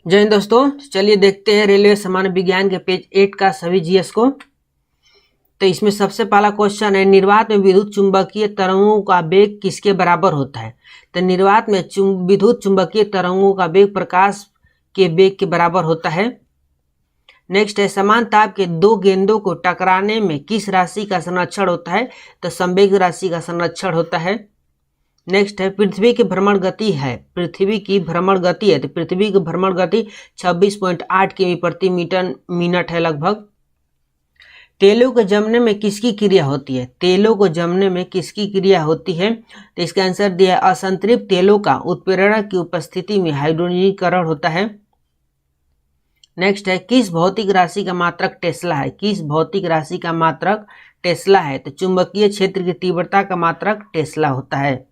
जय हिंद दोस्तों, चलिए देखते हैं रेलवे सामान्य विज्ञान के पेज 8 का सभी जीएस को। तो इसमें सबसे पहला क्वेश्चन है, निर्वात में विद्युत चुंबकीय तरंगों का वेग किसके बराबर होता है। तो निर्वात में विद्युत चुंबकीय तरंगों का वेग प्रकाश के वेग के बराबर होता है। नेक्स्ट है, समान ताप के दो गेंदों को टकराने में किस राशि का संरक्षण होता है। तो संवेग राशि का संरक्षण होता है। नेक्स्ट है, पृथ्वी की भ्रमण गति है, पृथ्वी की भ्रमण गति है। तो पृथ्वी की भ्रमण गति 26.8 किमी प्रति मिनट है लगभग। तेलों को जमने में किसकी क्रिया होती है। तेलों को जमने में किसकी क्रिया होती है। तो इसका आंसर दिया है, असंतृप्त तेलों का उत्प्रेरण की उपस्थिति में हाइड्रोजनीकरण होता है। नेक्स्ट है, किस भौतिक राशि का मात्रक टेस्ला है। किस भौतिक राशि का मात्रक टेस्ला है। तो चुंबकीय क्षेत्र की तीव्रता का मात्रक टेस्ला होता है।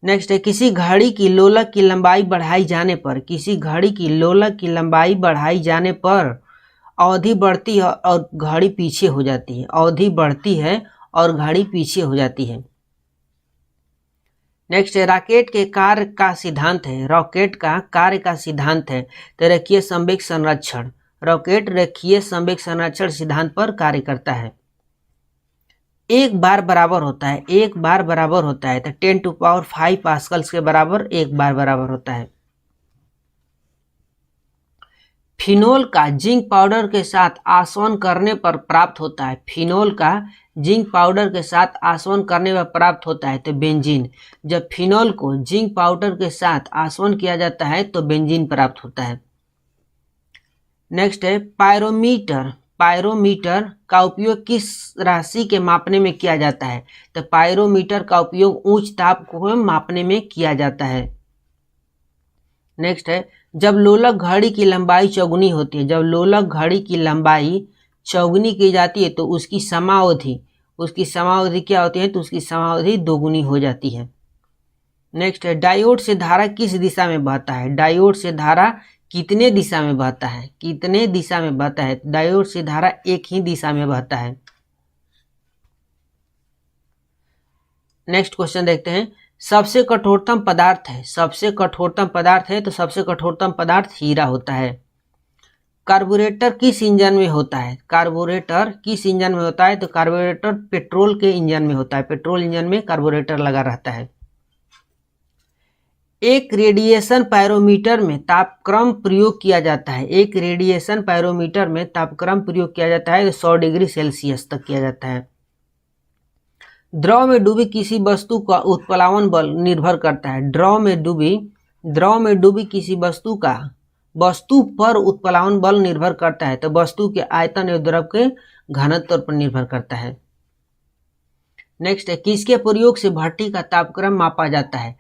नेक्स्ट है, किसी घड़ी की लोलक की लंबाई बढ़ाई जाने पर, किसी घड़ी की लोलक की लंबाई बढ़ाई जाने पर अवधि बढ़ती है और घड़ी पीछे हो जाती है। अवधि बढ़ती है और घड़ी पीछे हो जाती है। नेक्स्ट है, रॉकेट के कार्य का सिद्धांत है, रॉकेट का कार्य का सिद्धांत है। तो रेखीय संवेग संरक्षण, रॉकेट रेखीय संवेग संरक्षण सिद्धांत पर कार्य करता है। एक बार बराबर होता है, एक बार बराबर होता है। तो 10⁵ पास्कल्स के बराबर एक बार बराबर होता है। फिनोल का जिंक पाउडर के साथ आसवन करने पर प्राप्त होता है। फिनोल का जिंक पाउडर के साथ आसवन करने पर प्राप्त होता है तो बेंजीन। जब फिनोल को जिंक पाउडर के साथ आसवन किया जाता है तो बेंजीन प्राप्त होता है। नेक्स्ट है, पायरोमीटर, पायरोमीटर का उपयोग किस राशि के मापने में किया जाता है। तो पायरोमीटर का उपयोग उच्च ताप को मापने में किया जाता है। नेक्स्ट है, जब लोलक घड़ी की लंबाई चौगुनी होती है, जब लोलक घड़ी की लंबाई चौगुनी की जाती है तो उसकी समाअवधि क्या होती है। तो उसकी समाअवधि दोगुनी हो जाती है। नेक्स्ट है, डायोड से धारा किस दिशा में बहता है। डायोड से धारा कितने दिशा में बहता है, कितने दिशा में बहता है। डायोड से धारा एक ही दिशा में बहता है। नेक्स्ट क्वेश्चन देखते हैं, सबसे कठोरतम पदार्थ है, सबसे कठोरतम पदार्थ है। तो सबसे कठोरतम पदार्थ हीरा होता है। कार्बोरेटर किस इंजन में होता है। कार्बोरेटर किस इंजन में होता है। तो कार्बोरेटर पेट्रोल के इंजन में होता है, पेट्रोल इंजन में कार्बोरेटर लगा रहता है। एक रेडिएशन पायरोमीटर में तापक्रम प्रयोग किया जाता है, एक रेडिएशन पायरोमीटर में तापक्रम प्रयोग किया जाता है तो 100 डिग्री सेल्सियस तक किया जाता है। द्रव में डूबी किसी वस्तु का उत्प्लावन बल निर्भर करता है। द्रव में डूबी किसी वस्तु पर उत्प्लावन बल निर्भर करता है तो वस्तु के आयतन एवं द्रव के घनत्व पर निर्भर करता है। नेक्स्ट है, किसके प्रयोग से भट्ठी का तापक्रम मापा जाता है।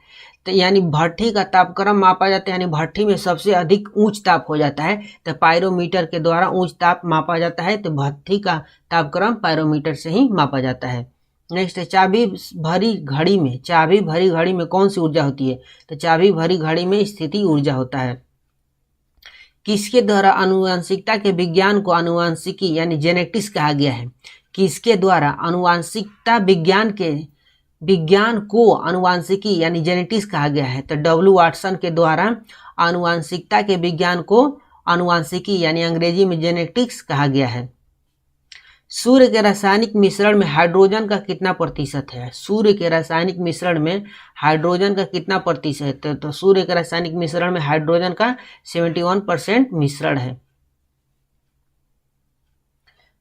तो यानी भट्ठी का तापक्रम मापा जाता है, यानी भट्ठी में सबसे अधिक उच्च ताप हो जाता है तो पायरोमीटर के द्वारा उच्च ताप मापा जाता है। तो भट्ठी का तापक्रम पायरोमीटर से ही मापा जाता है। नेक्स्ट है, चाबी भरी घड़ी में कौन सी ऊर्जा होती है। तो चाबी भरी घड़ी में स्थिति ऊर्जा होता है। किसके द्वारा आनुवंशिकता के विज्ञान को आनुवंशिकी यानी जेनेटिक्स कहा गया है। किसके द्वारा आनुवंशिकता विज्ञान को आनुवंशिकी यानी जेनेटिक्स कहा गया है। तो W. वाटसन के द्वारा आनुवंशिकता के विज्ञान को आनुवंशिकी यानी अंग्रेजी में जेनेटिक्स कहा गया है। सूर्य के रासायनिक मिश्रण में हाइड्रोजन का कितना प्रतिशत है। सूर्य के रासायनिक मिश्रण में हाइड्रोजन का कितना प्रतिशत है। तो सूर्य के रासायनिक मिश्रण में हाइड्रोजन का 71% मिश्रण है।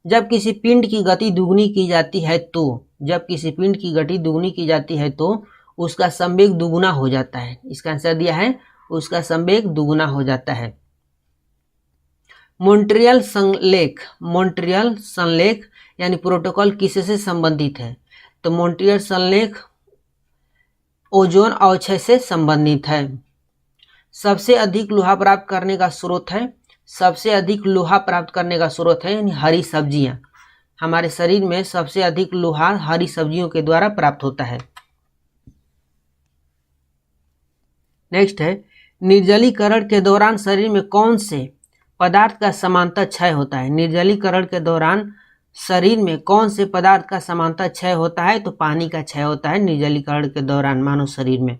जब किसी पिंड की गति दुगुनी की जाती है तो, जब किसी पिंड की गति दुगुनी की जाती है तो उसका संवेग दुगुना हो जाता है। इसका आंसर दिया है, उसका संवेग दुगुना हो जाता है। मॉन्ट्रियल संलेख यानी प्रोटोकॉल किससे संबंधित है। तो मॉन्ट्रियल संलेख ओजोन अवक्षय से संबंधित है। सबसे अधिक लोहा प्राप्त करने का स्रोत है, सबसे अधिक लोहा प्राप्त करने का स्रोत है यानी हरी सब्जियां। हमारे शरीर में सबसे अधिक लोहा हरी सब्जियों के द्वारा प्राप्त होता है। नेक्स्ट है, निर्जलीकरण के दौरान शरीर में कौन से पदार्थ का समांतर क्षय होता है। निर्जलीकरण के दौरान शरीर में कौन से पदार्थ का समांतर क्षय होता है। तो पानी का क्षय होता है निर्जलीकरण के दौरान मानव शरीर में।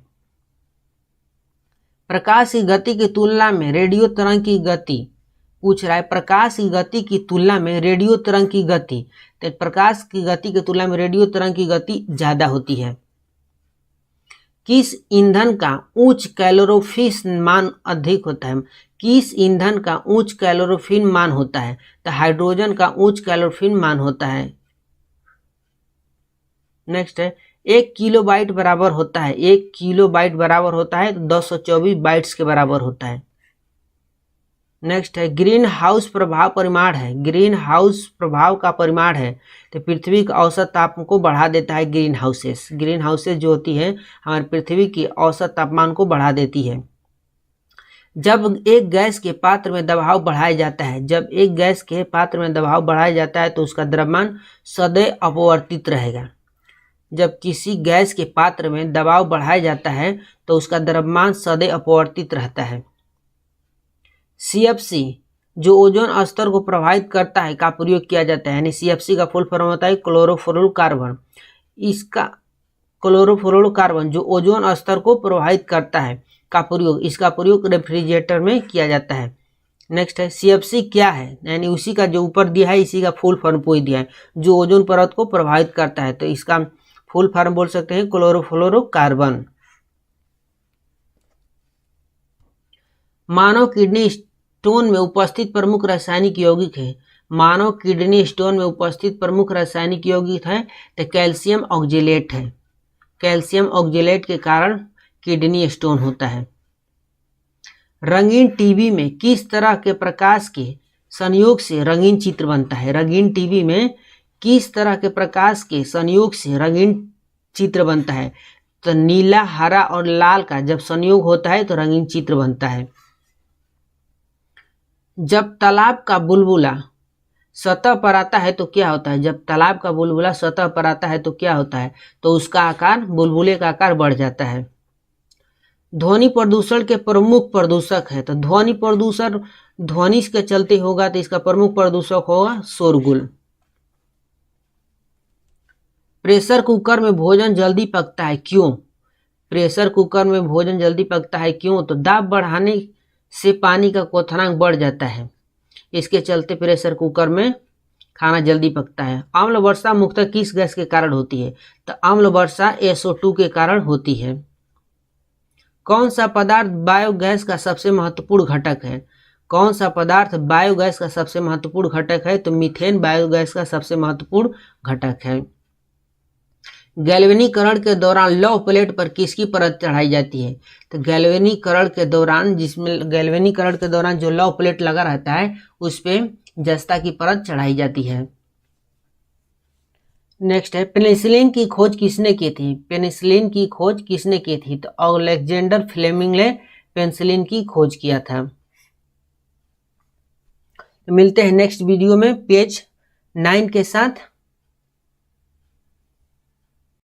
प्रकाश की गति की तुलना में रेडियो तरंग की गति, पूछ रहा है प्रकाश की गति की तुलना में रेडियो तरंग की गति, तो प्रकाश की गति की तुलना में रेडियो तरंग की गति ज्यादा होती है। किस ईंधन का उच्च कैलोरीफिक मान अधिक होता है? किस ईंधन का उच्च कैलोरीफिक मान होता है? तो हाइड्रोजन का उच्च कैलोरीफिक मान होता है। नेक्स्ट है 1 किलोबाइट बराबर होता है, 1 किलोबाइट बराबर होता है तो 224 बाइट्स के बराबर होता है। नेक्स्ट है ग्रीन हाउस प्रभाव परिमाण है, ग्रीन हाउस प्रभाव का परिमाण है तो पृथ्वी का औसत तापमान को बढ़ा देता है। ग्रीन हाउसेस, ग्रीन हाउसेस जो होती है हमारी पृथ्वी की औसत तापमान को बढ़ा देती है। जब एक गैस के पात्र में दबाव बढ़ाया जाता है, जब एक गैस के पात्र में दबाव बढ़ाया जाता है तो उसका द्रव्यमान सदैव अपवर्तित रहेगा। जब किसी गैस के पात्र में दबाव बढ़ाया जाता है तो उसका द्रव्यमान सदैव अपवर्तित रहता है। CFC जो ओजोन स्तर को प्रभावित करता है का प्रयोग किया जाता है, यानी CFC का फुल फॉर्म होता है क्लोरोफ्लोरोकार्बन। इसका क्लोरोफ्लोरोकार्बन जो ओजोन स्तर को प्रभावित करता है का प्रयोग, इसका प्रयोग रेफ्रिजरेटर में किया जाता है। नेक्स्ट है CFC क्या है, यानी उसी का जो ऊपर दिया है इसी का फुल फॉर्म पूछ दिया है, जो ओजोन परत को प्रभावित करता है, तो इसका फुल फॉर्म बोल सकते हैं क्लोरोफ्लोरोकार्बन। मानव किडनी स्टोन में उपस्थित प्रमुख रासायनिक यौगिक है, मानव किडनी स्टोन में उपस्थित प्रमुख रासायनिक यौगिक है तो कैल्शियम ऑक्जेलेट है। कैल्शियम ऑक्जेलेट के कारण किडनी स्टोन होता है। रंगीन टीवी में किस तरह के प्रकाश के संयोग से रंगीन चित्र बनता है? रंगीन टीवी में किस तरह के प्रकाश के संयोग से रंगीन चित्र बनता है? तो नीला, हरा और लाल का जब संयोग होता है तो रंगीन चित्र बनता है। जब तालाब का बुलबुला सतह पर आता है तो क्या होता है? जब तालाब का बुलबुला सतह पर आता है तो क्या होता है? तो उसका आकार, बुलबुले का आकार बढ़ जाता है। ध्वनि प्रदूषण के प्रमुख प्रदूषक है, तो ध्वनि प्रदूषण ध्वनि के चलते होगा तो इसका प्रमुख प्रदूषक होगा शोरगुल। प्रेशर कुकर में भोजन जल्दी पकता है, क्यों? प्रेशर कुकर में भोजन जल्दी पकता है क्यों? तो दाब बढ़ाने से पानी का क्वथनांक बढ़ जाता है, इसके चलते प्रेशर कुकर में खाना जल्दी पकता है। अम्ल वर्षा मुख्यतः किस गैस के कारण होती है? तो अम्ल वर्षा SO2 के कारण होती है। कौन सा पदार्थ बायोगैस का सबसे महत्वपूर्ण घटक है? कौन सा पदार्थ बायोगैस का सबसे महत्वपूर्ण घटक है? तो मीथेन बायोगैस का सबसे महत्वपूर्ण घटक है। गैल्वेनीकरण के दौरान लौह प्लेट पर किसकी परत चढ़ाई जाती है? तो गैल्वेनीकरण के दौरान, जिसमें गैल्वेनीकरण के दौरान जो लौह प्लेट लगा रहता है उस पे जस्ता की परत चढ़ाई जाती है। नेक्स्ट है पेनिसिलिन की खोज किसने की थी? पेनिसिलिन की खोज किसने की थी? तो अलेक्जेंडर फ्लेमिंग ने पेनिसिलिन की खोज किया था। मिलते हैं नेक्स्ट वीडियो में पेज 9 के साथ।